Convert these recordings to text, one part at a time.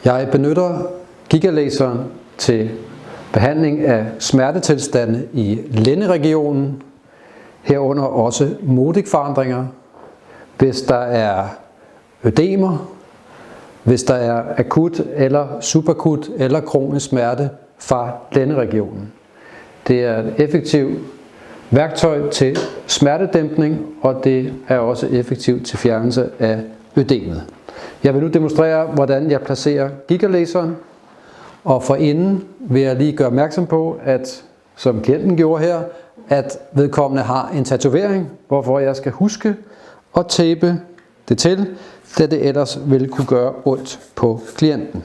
Jeg benytter gigalaseren til behandling af smertetilstande i lænderegionen, herunder også modikforandringer, hvis der er ødemer, hvis der er akut eller subakut eller kronisk smerte fra lænderegionen. Det er et effektivt værktøj til smertedæmpning, og det er også effektivt til fjernelse af ødemet. Jeg vil nu demonstrere, hvordan jeg placerer gigalaseren, og forinden vil jeg lige gøre opmærksom på, at som klienten gjorde her, at vedkommende har en tatovering, hvorfor jeg skal huske at tape det til, da det ellers vil kunne gøre ondt på klienten.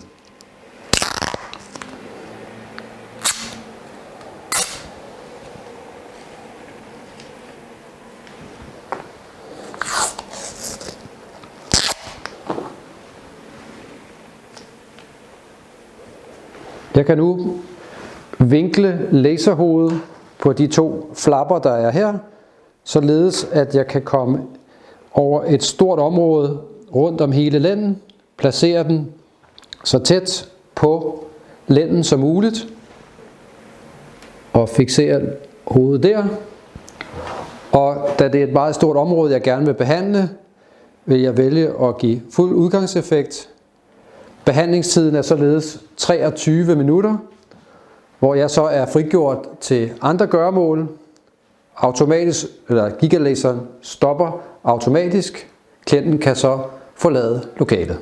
Jeg kan nu vinkle laserhovedet på de to flapper, der er her, således at jeg kan komme over et stort område rundt om hele lænden, placere den så tæt på lænden som muligt, og fiksere hovedet der. Og da det er et meget stort område, jeg gerne vil behandle, vil jeg vælge at give fuld udgangseffekt. Behandlingstiden er således 23 minutter, hvor jeg så er frigjort til andre gøremål. Automatisk, eller gigalaseren stopper automatisk. Klienten kan så forlade lokalet.